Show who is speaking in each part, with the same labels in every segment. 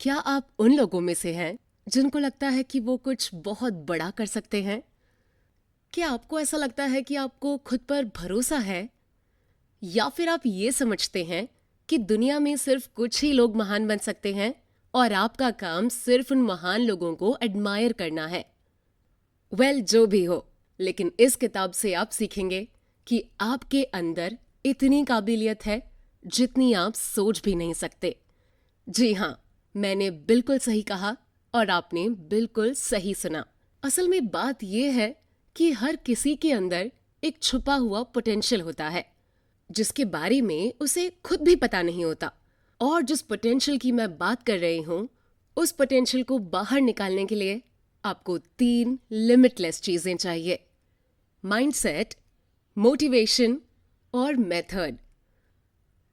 Speaker 1: क्या आप उन लोगों में से हैं जिनको लगता है कि वो कुछ बहुत बड़ा कर सकते हैं? क्या आपको ऐसा लगता है कि आपको खुद पर भरोसा है? या फिर आप ये समझते हैं कि दुनिया में सिर्फ कुछ ही लोग महान बन सकते हैं और आपका काम सिर्फ उन महान लोगों को एडमायर करना है? जो भी हो, लेकिन इस किताब से आप सीखेंगे कि आपके अंदर इतनी काबिलियत है जितनी आप सोच भी नहीं सकते। जी हाँ, मैंने बिल्कुल सही कहा और आपने बिल्कुल सही सुना। असल में बात यह है कि हर किसी के अंदर एक छुपा हुआ पोटेंशियल होता है जिसके बारे में उसे खुद भी पता नहीं होता। और जिस पोटेंशियल की मैं बात कर रही हूँ, उस पोटेंशियल को बाहर निकालने के लिए आपको 3 लिमिटलेस चीजें चाहिए: माइंडसेट, मोटिवेशन और मेथड।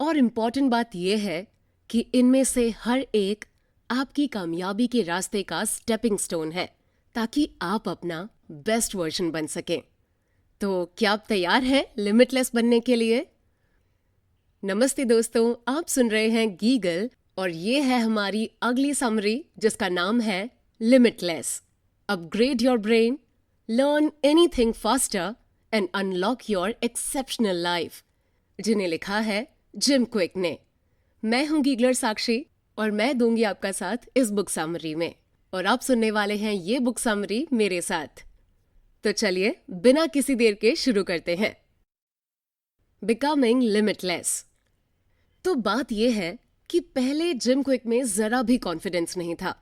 Speaker 1: और इम्पॉर्टेंट बात यह है कि इनमें से हर एक आपकी कामयाबी के रास्ते का स्टेपिंग स्टोन है ताकि आप अपना बेस्ट वर्जन बन सकें। तो क्या आप तैयार हैं लिमिटलेस बनने के लिए? नमस्ते दोस्तों, आप सुन रहे हैं गीगल और ये है हमारी अगली समरी जिसका नाम है limitless. Upgrade your brain, learn anything faster and unlock your exceptional life, जिन्हें लिखा है जिम क्विक ने। मैं हूं गीगलर साक्षी और मैं दूंगी आपका साथ इस बुक समरी में, और आप सुनने वाले हैं ये बुक समरी मेरे साथ। तो चलिए बिना किसी देर के शुरू करते हैं। Becoming limitless. तो बात यह है कि पहले जिम क्विक में जरा भी कॉन्फिडेंस नहीं था।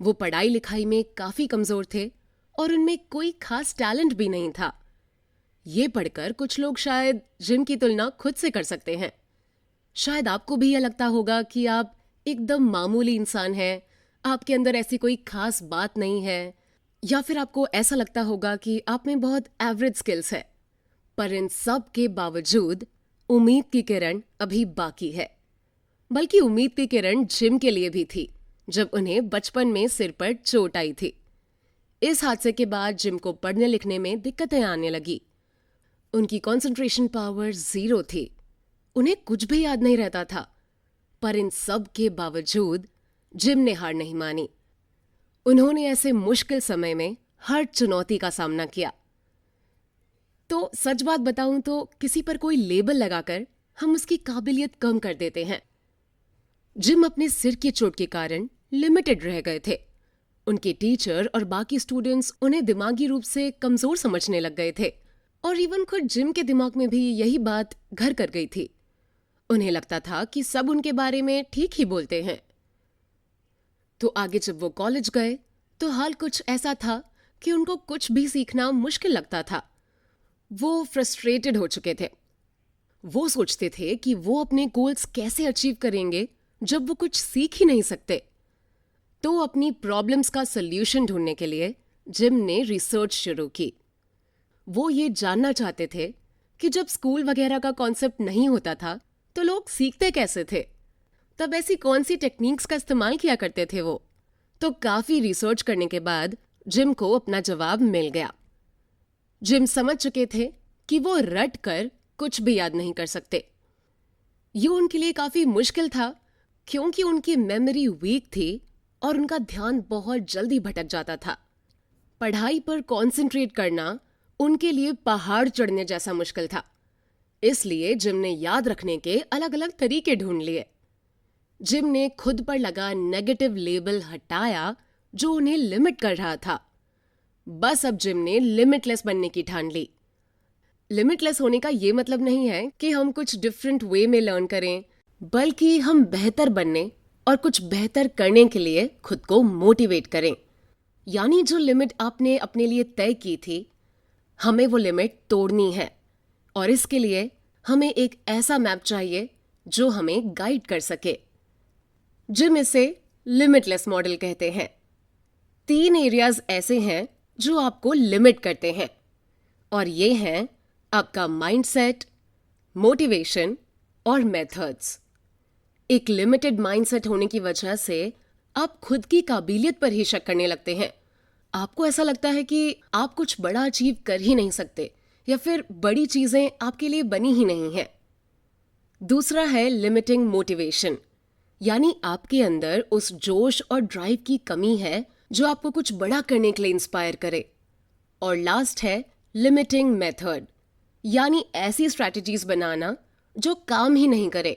Speaker 1: वो पढ़ाई लिखाई में काफी कमजोर थे और उनमें कोई खास टैलेंट भी नहीं था। ये पढ़कर कुछ लोग शायद जिम की तुलना खुद से कर सकते हैं। शायद आपको भी यह लगता होगा कि आप एकदम मामूली इंसान हैं, आपके अंदर ऐसी कोई खास बात नहीं है, या फिर आपको ऐसा लगता होगा कि आप में बहुत एवरेज स्किल्स है। पर इन सब के बावजूद उम्मीद की किरण अभी बाकी है। बल्कि उम्मीद की किरण जिम के लिए भी थी जब उन्हें बचपन में सिर पर चोट आई थी। इस हादसे के बाद जिम को पढ़ने लिखने में दिक्कतें आने लगी। उनकी कंसंट्रेशन पावर 0 थी, उन्हें कुछ भी याद नहीं रहता था। पर इन सब के बावजूद जिम ने हार नहीं मानी। उन्होंने ऐसे मुश्किल समय में हर चुनौती का सामना किया। तो सच बात बताऊं तो किसी पर कोई लेबल लगाकर हम उसकी काबिलियत कम कर देते हैं। जिम अपने सिर की चोट के कारण लिमिटेड रह गए थे। उनके टीचर और बाकी स्टूडेंट्स उन्हें दिमागी रूप से कमजोर समझने लग गए थे, और इवन खुद जिम के दिमाग में भी यही बात घर कर गई थी। उन्हें लगता था कि सब उनके बारे में ठीक ही बोलते हैं। तो आगे जब वो कॉलेज गए तो हाल कुछ ऐसा था कि उनको कुछ भी सीखना मुश्किल लगता था। वो फ्रस्ट्रेटेड हो चुके थे। वो सोचते थे कि वो अपने गोल्स कैसे अचीव करेंगे जब वो कुछ सीख ही नहीं सकते। तो अपनी प्रॉब्लम्स का सल्यूशन ढूंढने के लिए जिम ने रिसर्च शुरू की। वो ये जानना चाहते थे कि जब स्कूल वगैरह का कॉन्सेप्ट नहीं होता था तो लोग सीखते कैसे थे, तब ऐसी कौन सी टेक्निक्स का इस्तेमाल किया करते थे वो। तो काफी रिसर्च करने के बाद जिम को अपना जवाब मिल गया। जिम समझ चुके थे कि वो रट कर कुछ भी याद नहीं कर सकते। ये उनके लिए काफी मुश्किल था क्योंकि उनकी मेमोरी वीक थी और उनका ध्यान बहुत जल्दी भटक जाता था। पढ़ाई पर कंसंट्रेट करना उनके लिए पहाड़ चढ़ने जैसा मुश्किल था। इसलिए जिम ने याद रखने के अलग अलग तरीके ढूंढ लिए। जिम ने खुद पर लगा नेगेटिव लेबल हटाया जो उन्हें लिमिट कर रहा था। बस अब जिम ने लिमिटलेस बनने की ठान ली। लिमिटलेस होने का ये मतलब नहीं है कि हम कुछ डिफरेंट वे में लर्न करें, बल्कि हम बेहतर बनने और कुछ बेहतर करने के लिए खुद को मोटिवेट करें। यानी जो लिमिट आपने अपने लिए तय की थी, हमें वो लिमिट तोड़नी है, और इसके लिए हमें एक ऐसा मैप चाहिए जो हमें गाइड कर सके। जिम इसे लिमिटलेस मॉडल कहते हैं। 3 एरियाज ऐसे हैं जो आपको लिमिट करते हैं, और ये हैं आपका माइंडसेट, मोटिवेशन और मेथड्स। एक लिमिटेड माइंडसेट होने की वजह से आप खुद की काबिलियत पर ही शक करने लगते हैं। आपको ऐसा लगता है कि आप कुछ बड़ा अचीव कर ही नहीं सकते, या फिर बड़ी चीजें आपके लिए बनी ही नहीं हैं। दूसरा है लिमिटिंग मोटिवेशन, यानी आपके अंदर उस जोश और ड्राइव की कमी है जो आपको कुछ बड़ा करने के लिए इंस्पायर करे। और लास्ट है लिमिटिंग मेथड, यानी ऐसी स्ट्रैटेजीज बनाना जो काम ही नहीं करे।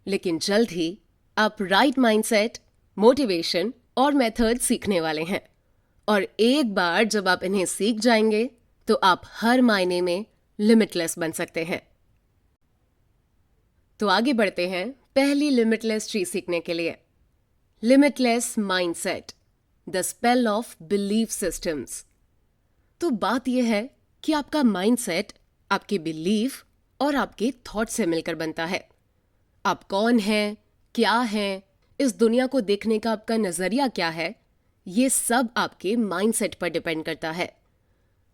Speaker 1: लेकिन जल्द ही आप राइट माइंडसेट, मोटिवेशन और मेथड सीखने वाले हैं, और एक बार जब आप इन्हें सीख जाएंगे तो आप हर मायने में लिमिटलेस बन सकते हैं। तो आगे बढ़ते हैं पहली लिमिटलेस चीज सीखने के लिए, limitless mindset, the spell of belief systems. तो बात यह है कि आपका माइंडसेट आपके बिलीफ और आपके थॉट से मिलकर बनता है। आप कौन हैं, क्या हैं, इस दुनिया को देखने का आपका नजरिया क्या है, ये सब आपके माइंडसेट पर डिपेंड करता है।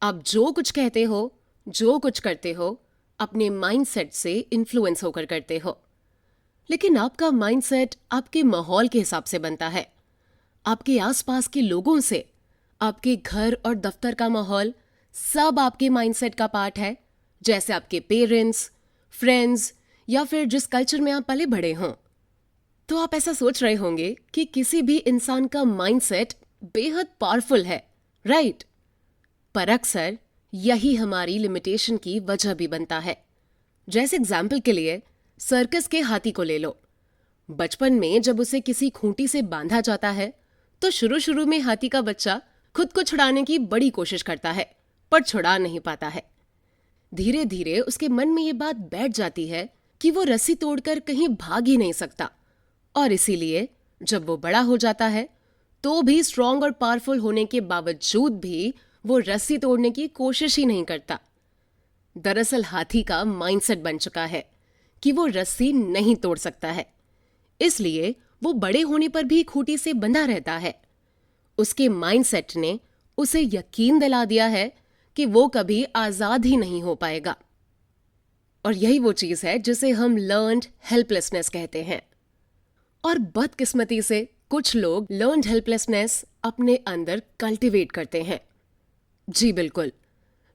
Speaker 1: आप जो कुछ कहते हो, जो कुछ करते हो, अपने माइंडसेट से इन्फ्लुएंस होकर करते हो। लेकिन आपका माइंडसेट आपके माहौल के हिसाब से बनता है, आपके आसपास के लोगों से। आपके घर और दफ्तर का माहौल सब आपके माइंडसेट का पार्ट है, जैसे आपके पेरेंट्स, फ्रेंड्स या फिर जिस कल्चर में आप पले बड़े हों। तो आप ऐसा सोच रहे होंगे कि किसी भी इंसान का माइंडसेट बेहद पावरफुल है, राइट? पर अक्सर यही हमारी लिमिटेशन की वजह भी बनता है। जैसे एग्जाम्पल के लिए सर्कस के हाथी को ले लो। बचपन में जब उसे किसी खूंटी से बांधा जाता है तो शुरू शुरू में हाथी का बच्चा खुद को छुड़ाने की बड़ी कोशिश करता है, पर छुड़ा नहीं पाता है। धीरे धीरे उसके मन में ये बात बैठ जाती है कि वो रस्सी तोड़कर कहीं भाग ही नहीं सकता, और इसीलिए जब वो बड़ा हो जाता है तो भी स्ट्रांग और पावरफुल होने के बावजूद भी वो रस्सी तोड़ने की कोशिश ही नहीं करता। दरअसल हाथी का माइंडसेट बन चुका है कि वो रस्सी नहीं तोड़ सकता है, इसलिए वो बड़े होने पर भी खूंटी से बंधा रहता है। उसके माइंडसेट ने उसे यकीन दिला दिया है कि वो कभी आजाद ही नहीं हो पाएगा। और यही वो चीज है जिसे हम लर्न्ड हेल्पलेसनेस कहते हैं। और बदकिस्मती से कुछ लोग लर्न्ड हेल्पलेसनेस अपने अंदर कल्टीवेट करते हैं। जी बिल्कुल,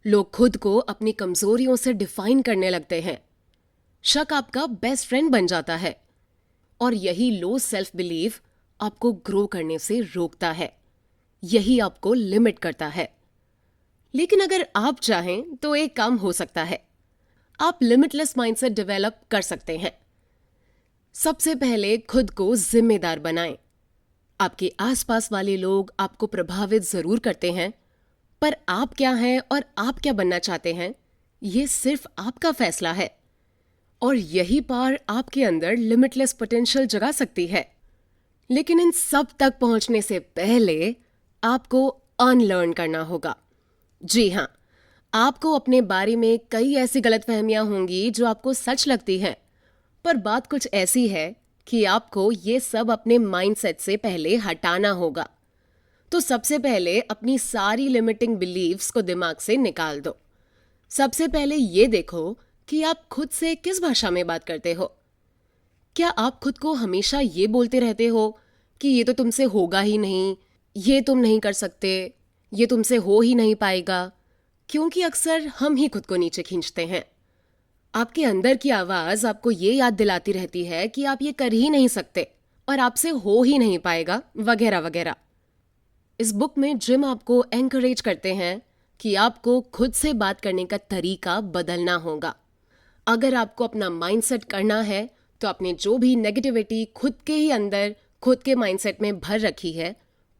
Speaker 1: लोग खुद को अपनी कमजोरियों से डिफाइन करने लगते हैं। शक आपका बेस्ट फ्रेंड बन जाता है, और यही लो सेल्फ बिलीव आपको ग्रो करने से रोकता है, यही आपको लिमिट करता है। लेकिन अगर आप चाहें तो एक काम हो सकता है, आप लिमिटलेस माइंडसेट डेवलप कर सकते हैं। सबसे पहले खुद को जिम्मेदार बनाएं। आपके आसपास वाले लोग आपको प्रभावित जरूर करते हैं, पर आप क्या हैं और आप क्या बनना चाहते हैं, ये सिर्फ आपका फैसला है। और यही पावर आपके अंदर लिमिटलेस पोटेंशियल जगा सकती है। लेकिन इन सब तक पहुंचने से पहले आपको अनलर्न करना होगा। जी हाँ, आपको अपने बारे में कई ऐसी गलतफहमियां होंगी जो आपको सच लगती हैं, पर बात कुछ ऐसी है कि आपको ये सब अपने माइंडसेट से पहले हटाना होगा। तो सबसे पहले अपनी सारी लिमिटिंग बिलीव्स को दिमाग से निकाल दो। सबसे पहले ये देखो कि आप खुद से किस भाषा में बात करते हो। क्या आप खुद को हमेशा ये बोलते रहते हो कि ये तो तुमसे होगा ही नहीं, ये तुम नहीं कर सकते, ये तुमसे हो ही नहीं पाएगा? क्योंकि अक्सर हम ही खुद को नीचे खींचते हैं। आपके अंदर की आवाज आपको ये याद दिलाती रहती है कि आप ये कर ही नहीं सकते और आपसे हो ही नहीं पाएगा, वगैरह वगैरह। इस बुक में जिम आपको एनकरेज करते हैं कि आपको खुद से बात करने का तरीका बदलना होगा। अगर आपको अपना माइंडसेट करना है तो आपने जो भी नेगेटिविटी खुद के ही अंदर, खुद के माइंडसेट में भर रखी है,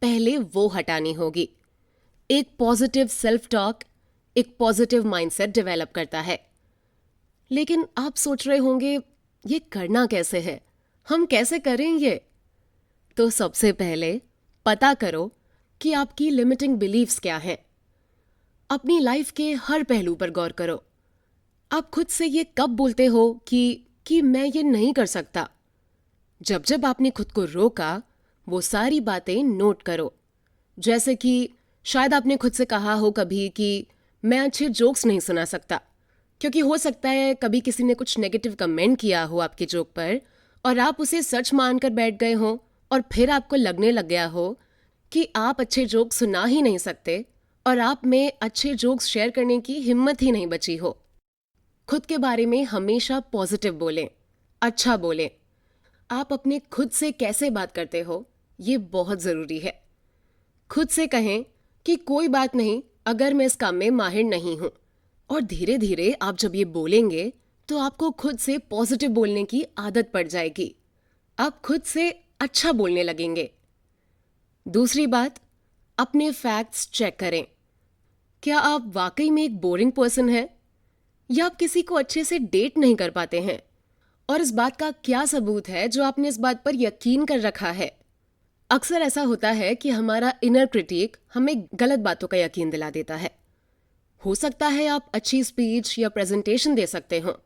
Speaker 1: पहले वो हटानी होगी। एक पॉजिटिव सेल्फ टॉक एक पॉजिटिव माइंडसेट डेवलप करता है। लेकिन आप सोच रहे होंगे ये करना कैसे है, हम कैसे करें ये? तो सबसे पहले पता करो कि आपकी लिमिटिंग बिलीव्स क्या हैं। अपनी लाइफ के हर पहलू पर गौर करो। आप खुद से ये कब बोलते हो कि मैं ये नहीं कर सकता? जब जब आपने खुद को रोका, वो सारी बातें नोट करो। जैसे कि शायद आपने खुद से कहा हो कभी कि मैं अच्छे जोक्स नहीं सुना सकता, क्योंकि हो सकता है कभी किसी ने कुछ नेगेटिव कमेंट किया हो आपके जोक पर और आप उसे सच मानकर बैठ गए हो, और फिर आपको लगने लग गया हो कि आप अच्छे जोक्स सुना ही नहीं सकते और आप में अच्छे जोक्स शेयर करने की हिम्मत ही नहीं बची हो। खुद के बारे में हमेशा पॉजिटिव बोलें, अच्छा बोलें। आप अपने खुद से कैसे बात करते हो, ये बहुत ज़रूरी है। खुद से कहें कि कोई बात नहीं अगर मैं इस काम में माहिर नहीं हूँ, और धीरे धीरे आप जब ये बोलेंगे तो आपको खुद से पॉजिटिव बोलने की आदत पड़ जाएगी। आप खुद से अच्छा बोलने लगेंगे। दूसरी बात, अपने फैक्ट्स चेक करें। क्या आप वाकई में एक बोरिंग पर्सन हैं, या आप किसी को अच्छे से डेट नहीं कर पाते हैं? और इस बात का क्या सबूत है जो आपने इस बात पर यकीन कर रखा है? अक्सर ऐसा होता है कि हमारा इनर क्रिटिक हमें गलत बातों का यकीन दिला देता है। हो सकता है आप अच्छी स्पीच या प्रेजेंटेशन दे सकते हो,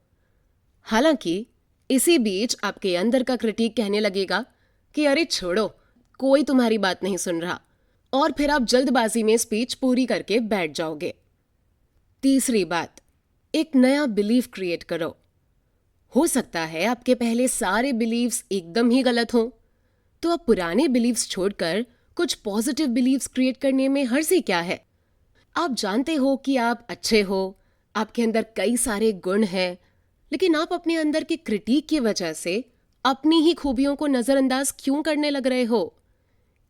Speaker 1: हालांकि इसी बीच आपके अंदर का क्रिटिक कहने लगेगा कि अरे छोड़ो, कोई तुम्हारी बात नहीं सुन रहा, और फिर आप जल्दबाजी में स्पीच पूरी करके बैठ जाओगे। तीसरी बात, एक नया बिलीफ क्रिएट करो। हो सकता है आपके पहले सारे बिलीव्स एकदम ही गलत हों, तो अब पुराने बिलीव्स छोड़कर कुछ पॉजिटिव बिलीव्स क्रिएट करने में हर्ज ही क्या है? आप जानते हो कि आप अच्छे हो, आपके अंदर कई सारे गुण हैं, लेकिन आप अपने अंदर के क्रिटिक की वजह से अपनी ही खूबियों को नजरअंदाज क्यों करने लग रहे हो?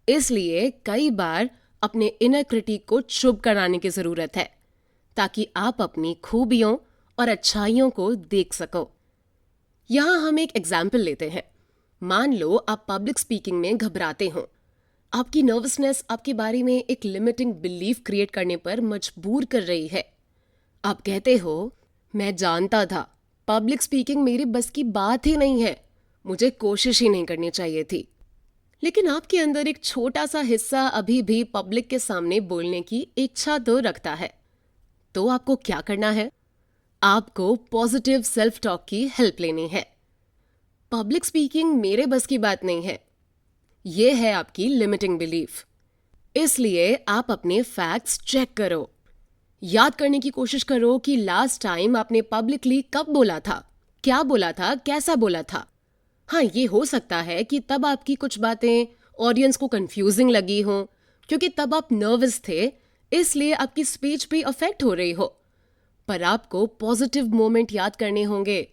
Speaker 1: इसलिए कई बार अपने इनर क्रिटिक को चुप कराने की जरूरत है, ताकि आप अपनी खूबियों और अच्छाइयों को देख सको। यहां हम एक एग्जाम्पल लेते हैं। मान लो आप पब्लिक स्पीकिंग में घबराते हो। आपकी नर्वसनेस आपके बारे में एक लिमिटिंग बिलीफ क्रिएट करने पर मजबूर कर रही है। आप कहते हो, मैं जानता था पब्लिक स्पीकिंग मेरे बस की बात ही नहीं है, मुझे कोशिश ही नहीं करनी चाहिए थी। लेकिन आपके अंदर एक छोटा सा हिस्सा अभी भी पब्लिक के सामने बोलने की इच्छा तो रखता है। तो आपको क्या करना है? आपको पॉजिटिव सेल्फ टॉक की हेल्प लेनी है। पब्लिक स्पीकिंग मेरे बस की बात नहीं है, यह है आपकी लिमिटिंग बिलीफ। इसलिए आप अपने फैक्ट्स चेक करो। याद करने की कोशिश करो कि लास्ट टाइम आपने पब्लिकली कब बोला था, क्या बोला था, कैसा बोला था। हाँ, ये हो सकता है कि तब आपकी कुछ बातें ऑडियंस को कंफ्यूजिंग लगी हो, क्योंकि तब आप नर्वस थे, इसलिए आपकी स्पीच भी अफेक्ट हो रही हो। पर आपको पॉजिटिव मोमेंट याद करने होंगे।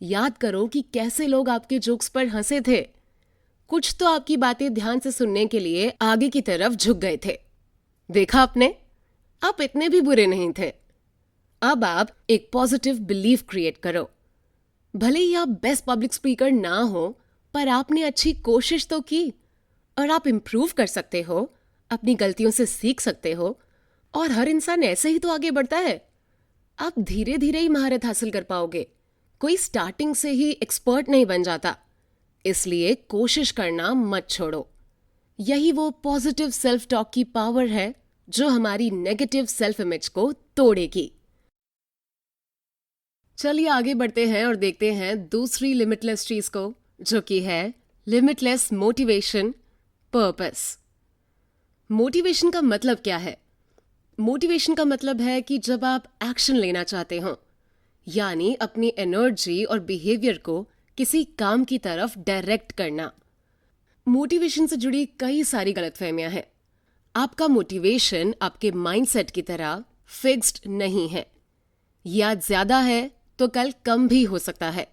Speaker 1: याद करो कि कैसे लोग आपके जोक्स पर हंसे थे। कुछ तो आपकी बातें ध्यान से सुनने के लिए आगे की तरफ झुक गए थे। देखा आपने, आप इतने भी बुरे नहीं थे। अब आप एक पॉजिटिव बिलीफ क्रिएट करो। भले ही आप बेस्ट पब्लिक स्पीकर ना हो, पर आपने अच्छी कोशिश तो की, और आप इम्प्रूव कर सकते हो, अपनी गलतियों से सीख सकते हो, और हर इंसान ऐसे ही तो आगे बढ़ता है। आप धीरे धीरे ही महारत हासिल कर पाओगे। कोई स्टार्टिंग से ही एक्सपर्ट नहीं बन जाता, इसलिए कोशिश करना मत छोड़ो। यही वो पॉजिटिव सेल्फ टॉक की पावर है जो हमारी नेगेटिव सेल्फ इमेज को तोड़ेगी। चलिए आगे बढ़ते हैं और देखते हैं दूसरी लिमिटलेस चीज को, जो कि है लिमिटलेस मोटिवेशन पर्पस। मोटिवेशन का मतलब क्या है? मोटिवेशन का मतलब है कि जब आप एक्शन लेना चाहते हो, यानी अपनी एनर्जी और बिहेवियर को किसी काम की तरफ डायरेक्ट करना। मोटिवेशन से जुड़ी कई सारी गलतफहमियां हैं। आपका मोटिवेशन आपके माइंडसेट की तरह फिक्स्ड नहीं है। ये आज ज्यादा है तो कल कम भी हो सकता है।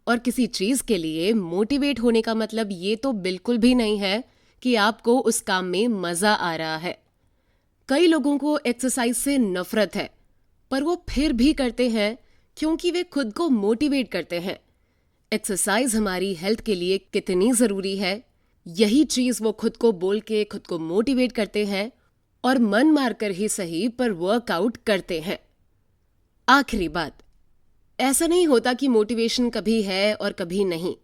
Speaker 1: और किसी चीज के लिए मोटिवेट होने का मतलब ये तो बिल्कुल भी नहीं है कि आपको उस काम में मजा आ रहा है। कई लोगों को एक्सरसाइज से नफरत है, पर वो फिर भी करते हैं क्योंकि वे खुद को मोटिवेट करते हैं। एक्सरसाइज हमारी हेल्थ के लिए कितनी जरूरी है, यही चीज वो खुद को बोल के खुद को मोटिवेट करते हैं, और मन मारकर ही सही पर वर्कआउट करते हैं। आखिरी बात, ऐसा नहीं होता कि मोटिवेशन कभी है और कभी नहीं।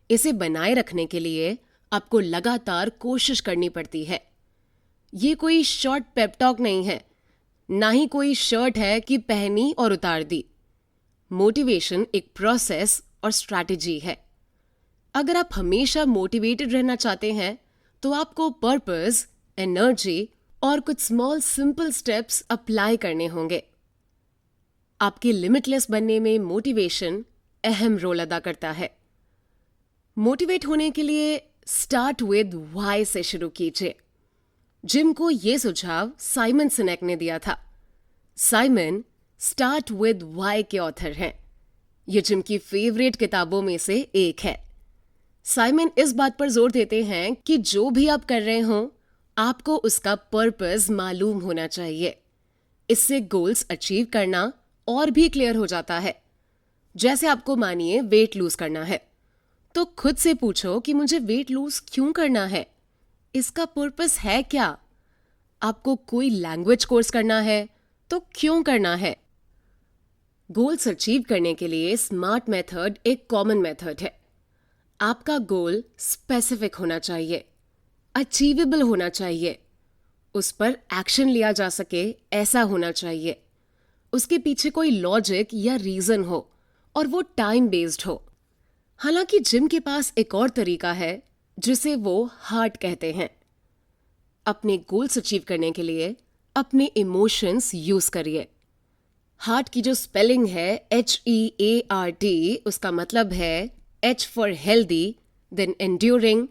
Speaker 1: इसे बनाए रखने के लिए आपको लगातार कोशिश करनी पड़ती है। ये कोई शॉर्ट पेप टॉक नहीं है, ना ही कोई शर्ट है कि पहनी और उतार दी। मोटिवेशन एक प्रोसेस और स्ट्रैटेजी है। अगर आप हमेशा मोटिवेटेड रहना चाहते हैं तो आपको पर्पस, एनर्जी और कुछ स्मॉल सिंपल स्टेप्स अप्लाई करने होंगे। आपके लिमिटलेस बनने में मोटिवेशन अहम रोल अदा करता है। मोटिवेट होने के लिए स्टार्ट विद व्हाई से शुरू कीजिए। जिम को यह सुझाव साइमन सिनेक ने दिया था। साइमन स्टार्ट विद व्हाई के ऑथर हैं। ये जिम की फेवरेट किताबों में से एक है। साइमन इस बात पर जोर देते हैं कि जो भी आप कर रहे हो, आपको उसका पर्पस मालूम होना चाहिए। इससे गोल्स अचीव करना और भी क्लियर हो जाता है। जैसे आपको मानिए वेट लूज करना है, तो खुद से पूछो कि मुझे वेट लूज क्यों करना है, इसका पर्पस है क्या। आपको कोई लैंग्वेज कोर्स करना है तो क्यों करना है। गोल्स अचीव करने के लिए स्मार्ट मेथड एक कॉमन मेथड है। आपका गोल स्पेसिफिक होना चाहिए, अचीवेबल होना चाहिए, उस पर एक्शन लिया जा सके ऐसा होना चाहिए, उसके पीछे कोई लॉजिक या रीजन हो और वो टाइम बेस्ड हो। हालांकि जिम के पास एक और तरीका है जिसे वो हार्ट कहते हैं। अपने गोल्स अचीव करने के लिए अपने इमोशंस यूज करिए। हार्ट की जो स्पेलिंग है HEART, उसका मतलब है H for healthy, then enduring,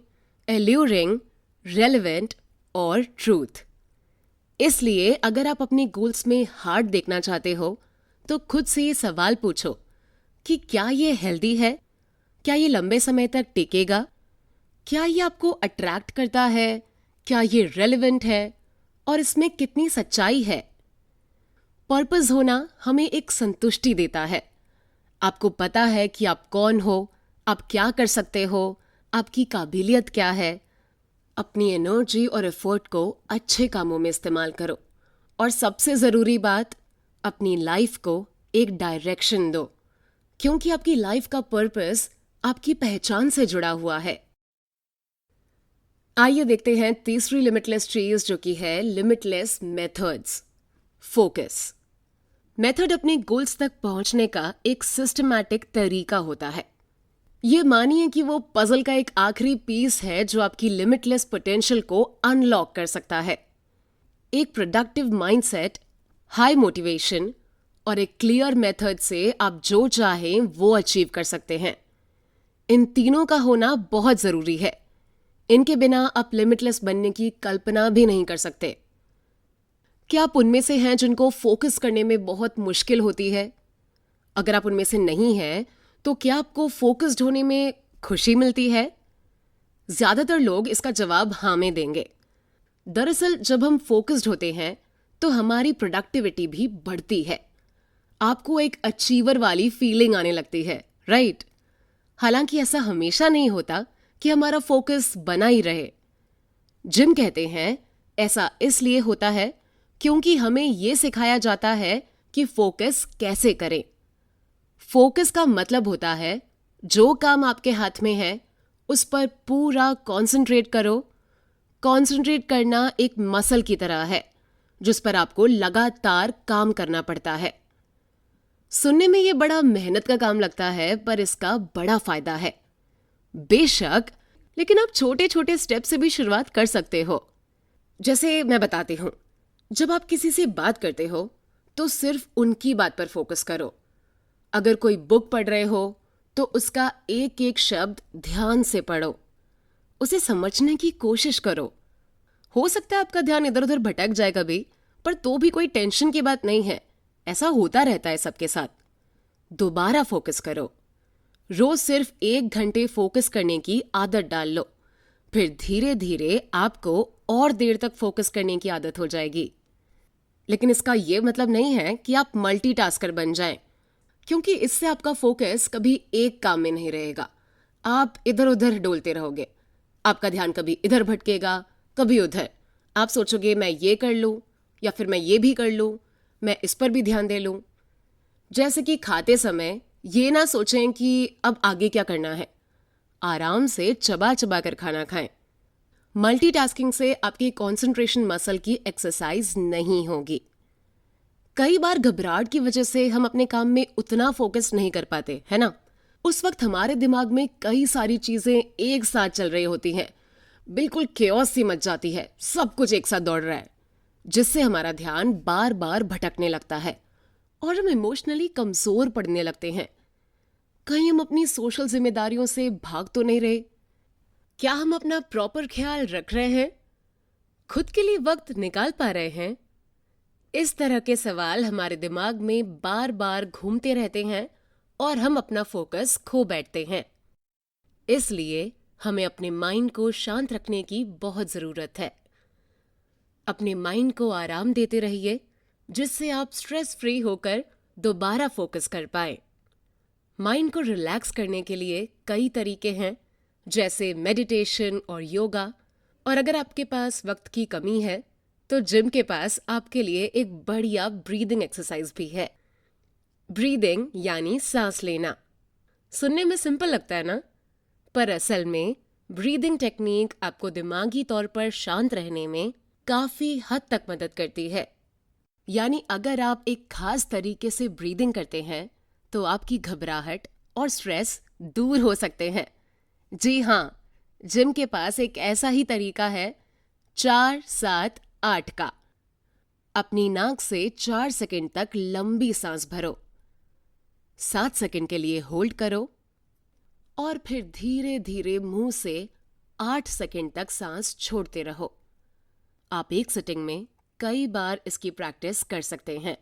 Speaker 1: alluring, relevant और ट्रूथ। इसलिए अगर आप अपने गोल्स में हार्ट देखना चाहते हो तो खुद से ये सवाल पूछो कि क्या ये हेल्दी है, क्या ये लंबे समय तक टिकेगा, क्या ये आपको अट्रैक्ट करता है, क्या ये रेलेवेंट है और इसमें कितनी सच्चाई है। पर्पस होना हमें एक संतुष्टि देता है। आपको पता है कि आप कौन हो, आप क्या कर सकते हो, आपकी काबिलियत क्या है। अपनी एनर्जी और एफर्ट को अच्छे कामों में इस्तेमाल करो और सबसे ज़रूरी बात, अपनी लाइफ को एक डायरेक्शन दो, क्योंकि आपकी लाइफ का पर्पस आपकी पहचान से जुड़ा हुआ है। आइए देखते हैं तीसरी लिमिटलेस चीज, जो कि है लिमिटलेस मेथड्स। फोकस। मेथड अपने गोल्स तक पहुंचने का एक सिस्टमैटिक तरीका होता है। ये मानिए कि वो पजल का एक आखिरी पीस है जो आपकी लिमिटलेस पोटेंशियल को अनलॉक कर सकता है। एक प्रोडक्टिव माइंडसेट, हाई मोटिवेशन और एक क्लियर मेथड से आप जो चाहें वो अचीव कर सकते हैं। इन तीनों का होना बहुत जरूरी है। इनके बिना आप लिमिटलेस बनने की कल्पना भी नहीं कर सकते। क्या आप उनमें से हैं जिनको फोकस करने में बहुत मुश्किल होती है? अगर आप उनमें से नहीं हैं, तो क्या आपको फोकस्ड होने में खुशी मिलती है? ज्यादातर लोग इसका जवाब हाँ में देंगे। दरअसल जब हम फोकस्ड होते हैं तो हमारी प्रोडक्टिविटी भी बढ़ती है। आपको एक अचीवर वाली फीलिंग आने लगती है, राइट? हालांकि ऐसा हमेशा नहीं होता कि हमारा फोकस बना ही रहे। जिम कहते हैं ऐसा इसलिए होता है क्योंकि हमें यह सिखाया जाता है कि फोकस कैसे करें। फोकस का मतलब होता है जो काम आपके हाथ में है उस पर पूरा कंसंट्रेट करो। कंसंट्रेट करना एक मसल की तरह है जिस पर आपको लगातार काम करना पड़ता है। सुनने में यह बड़ा मेहनत का काम लगता है, पर इसका बड़ा फायदा है। बेशक, लेकिन आप छोटे छोटे स्टेप से भी शुरुआत कर सकते हो। जैसे मैं बताती हूं, जब आप किसी से बात करते हो तो सिर्फ उनकी बात पर फोकस करो। अगर कोई बुक पढ़ रहे हो तो उसका एक एक शब्द ध्यान से पढ़ो, उसे समझने की कोशिश करो। हो सकता है आपका ध्यान इधर उधर भटक जाए कभी, पर तो भी कोई टेंशन की बात नहीं है। ऐसा होता रहता है सबके साथ। दोबारा फोकस करो। रोज सिर्फ 1 घंटे फोकस करने की आदत डाल लो, फिर धीरे धीरे आपको और देर तक फोकस करने की आदत हो जाएगी। लेकिन इसका यह मतलब नहीं है कि आप मल्टीटास्कर बन जाएं, क्योंकि इससे आपका फोकस कभी एक काम में नहीं रहेगा। आप इधर उधर डोलते रहोगे। आपका ध्यान कभी इधर भटकेगा, कभी उधर। आप सोचोगे मैं ये कर लूं या फिर मैं ये भी कर लूं, मैं इस पर भी ध्यान दे लूं। जैसे कि खाते समय ये ना सोचें कि अब आगे क्या करना है। आराम से चबा चबा कर खाना खाएं। मल्टीटास्किंग से आपकी कंसंट्रेशन मसल की एक्सरसाइज नहीं होगी। कई बार घबराहट की वजह से हम अपने काम में उतना फोकस नहीं कर पाते, है ना? उस वक्त हमारे दिमाग में कई सारी चीजें एक साथ चल रही होती हैं। बिल्कुल केओस सी मच जाती है, सब कुछ एक साथ दौड़ रहा है, जिससे हमारा ध्यान बार बार भटकने लगता है और हम इमोशनली कमजोर पड़ने लगते हैं। कहीं हम अपनी सोशल जिम्मेदारियों से भाग तो नहीं रहे? क्या हम अपना प्रॉपर ख्याल रख रहे हैं? खुद के लिए वक्त निकाल पा रहे हैं? इस तरह के सवाल हमारे दिमाग में बार बार घूमते रहते हैं और हम अपना फोकस खो बैठते हैं। इसलिए हमें अपने माइंड को शांत रखने की बहुत ज़रूरत है। अपने माइंड को आराम देते रहिए, जिससे आप स्ट्रेस फ्री होकर दोबारा फोकस कर पाए। माइंड को रिलैक्स करने के लिए कई तरीके हैं, जैसे मेडिटेशन और योगा। और अगर आपके पास वक्त की कमी है तो जिम के पास आपके लिए एक बढ़िया ब्रीदिंग एक्सरसाइज भी है। ब्रीदिंग यानी सांस लेना। सुनने में सिंपल लगता है ना, पर असल में ब्रीदिंग टेक्निक आपको दिमागी तौर पर शांत रहने में काफी हद तक मदद करती है। यानी अगर आप एक खास तरीके से ब्रीदिंग करते हैं तो आपकी घबराहट और स्ट्रेस दूर हो सकते हैं। जी हाँ, जिम के पास एक ऐसा ही तरीका है, 4-7-8 का। अपनी नाक से 4 सेकंड तक लंबी सांस भरो, 7 सेकंड के लिए होल्ड करो और फिर धीरे धीरे मुंह से 8 सेकंड तक सांस छोड़ते रहो। आप एक सिटिंग में कई बार इसकी प्रैक्टिस कर सकते हैं।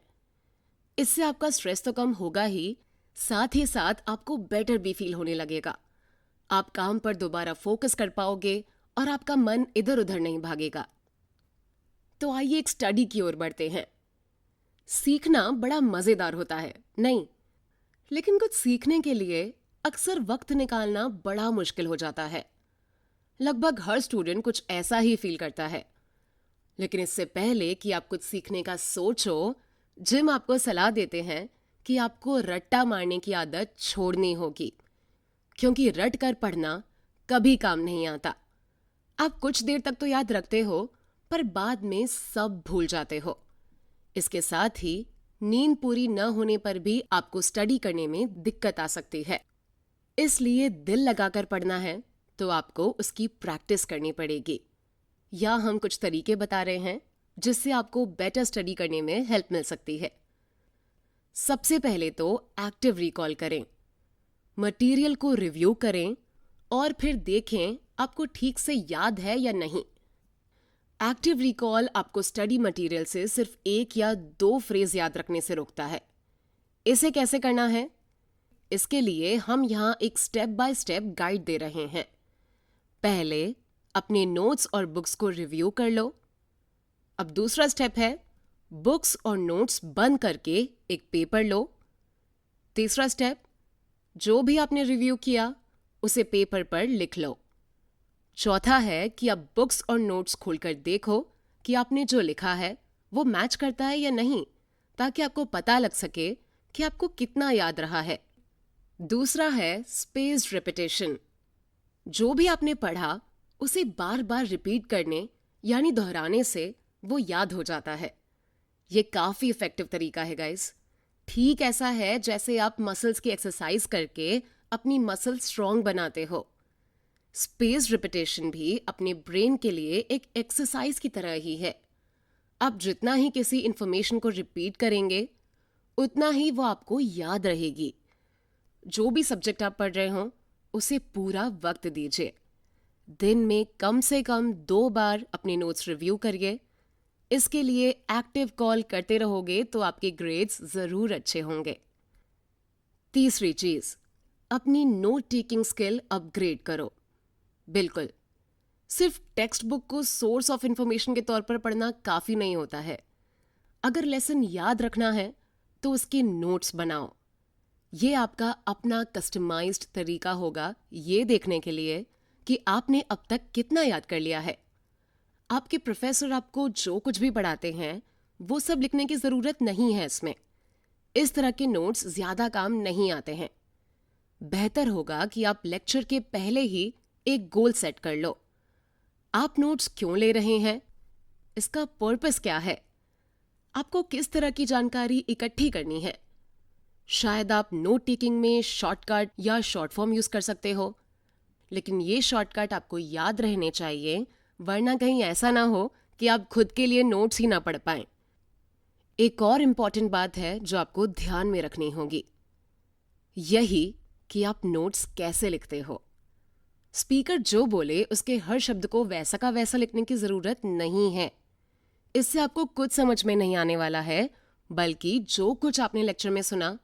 Speaker 1: इससे आपका स्ट्रेस तो कम होगा ही, साथ ही साथ आपको बेटर भी फील होने लगेगा। आप काम पर दोबारा फोकस कर पाओगे और आपका मन इधर उधर नहीं भागेगा। तो आइए एक स्टडी की ओर बढ़ते हैं। सीखना बड़ा मजेदार होता है, नहीं? लेकिन कुछ सीखने के लिए अक्सर वक्त निकालना बड़ा मुश्किल हो जाता है। लगभग हर स्टूडेंट कुछ ऐसा ही फील करता है। लेकिन इससे पहले कि आप कुछ सीखने का सोचो, जिम आपको सलाह देते हैं कि आपको रट्टा मारने की आदत छोड़नी होगी, क्योंकि रट कर पढ़ना कभी काम नहीं आता। आप कुछ देर तक तो याद रखते हो, पर बाद में सब भूल जाते हो। इसके साथ ही नींद पूरी न होने पर भी आपको स्टडी करने में दिक्कत आ सकती है। इसलिए दिल लगाकर पढ़ना है तो आपको उसकी प्रैक्टिस करनी पड़ेगी। या हम कुछ तरीके बता रहे हैं जिससे आपको बेटर स्टडी करने में हेल्प मिल सकती है। सबसे पहले तो एक्टिव रिकॉल करें, मटेरियल को रिव्यू करें और फिर देखें आपको ठीक से याद है या नहीं। एक्टिव रिकॉल आपको स्टडी मटेरियल से सिर्फ 1 या 2 फ्रेज याद रखने से रोकता है। इसे कैसे करना है, इसके लिए हम यहाँ एक स्टेप बाय स्टेप गाइड दे रहे हैं। पहले अपने नोट्स और बुक्स को रिव्यू कर लो। अब दूसरा स्टेप है, बुक्स और नोट्स बंद करके एक पेपर लो। तीसरा स्टेप, जो भी आपने रिव्यू किया उसे पेपर पर लिख लो। चौथा है कि आप बुक्स और नोट्स खोलकर देखो कि आपने जो लिखा है वो मैच करता है या नहीं, ताकि आपको पता लग सके कि आपको कितना याद रहा है। दूसरा है स्पेस्ड रिपीटेशन। जो भी आपने पढ़ा उसे बार बार रिपीट करने यानी दोहराने से वो याद हो जाता है। ये काफी इफेक्टिव तरीका है गाइस। ठीक ऐसा है जैसे आप मसल्स की एक्सरसाइज करके अपनी मसल स्ट्रॉन्ग बनाते हो। स्पेस रिपीटेशन भी अपने ब्रेन के लिए एक एक्सरसाइज की तरह ही है। आप जितना ही किसी इंफॉर्मेशन को रिपीट करेंगे उतना ही वो आपको याद रहेगी। जो भी सब्जेक्ट आप पढ़ रहे हो उसे पूरा वक्त दीजिए। दिन में कम से कम 2 बार अपने नोट्स रिव्यू करिए। इसके लिए एक्टिव कॉल करते रहोगे तो आपके ग्रेड्स जरूर अच्छे होंगे। तीसरी चीज, अपनी नोट टेकिंग स्किल अपग्रेड करो। बिल्कुल, सिर्फ टेक्स्ट बुक को सोर्स ऑफ इंफॉर्मेशन के तौर पर पढ़ना काफी नहीं होता है। अगर लेसन याद रखना है तो उसके नोट्स बनाओ। ये आपका अपना कस्टमाइज्ड तरीका होगा ये देखने के लिए कि आपने अब तक कितना याद कर लिया है। आपके प्रोफेसर आपको जो कुछ भी पढ़ाते हैं वो सब लिखने की जरूरत नहीं है इसमें। इस तरह के नोट्स ज्यादा काम नहीं आते हैं। बेहतर होगा कि आप लेक्चर के पहले ही एक गोल सेट कर लो। आप नोट्स क्यों ले रहे हैं, इसका पर्पस क्या है, आपको किस तरह की जानकारी इकट्ठी करनी है। शायद आप नोट टेकिंग में शॉर्टकट या शॉर्ट फॉर्म यूज कर सकते हो, लेकिन ये शॉर्टकट आपको याद रहने चाहिए, वरना कहीं ऐसा ना हो कि आप खुद के लिए नोट्स ही ना पढ़ पाएं। एक और इम्पॉर्टेंट बात है जो आपको ध्यान में रखनी होगी, यही कि आप नोट्स कैसे लिखते हो। स्पीकर जो बोले उसके हर शब्द को वैसा का वैसा लिखने की जरूरत नहीं है। इससे आपको कुछ समझ में नहीं आने वाला है, बल्कि जो कुछ आपने लेक्चर में सुना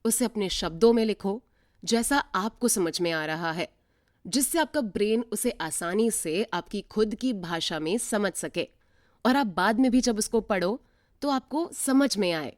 Speaker 1: उसे अपने शब्दों में लिखो, जैसा आपको समझ में आ रहा है। जिससे आपका ब्रेन उसे आसानी से आपकी खुद की भाषा में समझ सके और आप बाद में भी जब उसको पढ़ो तो आपको समझ में आए।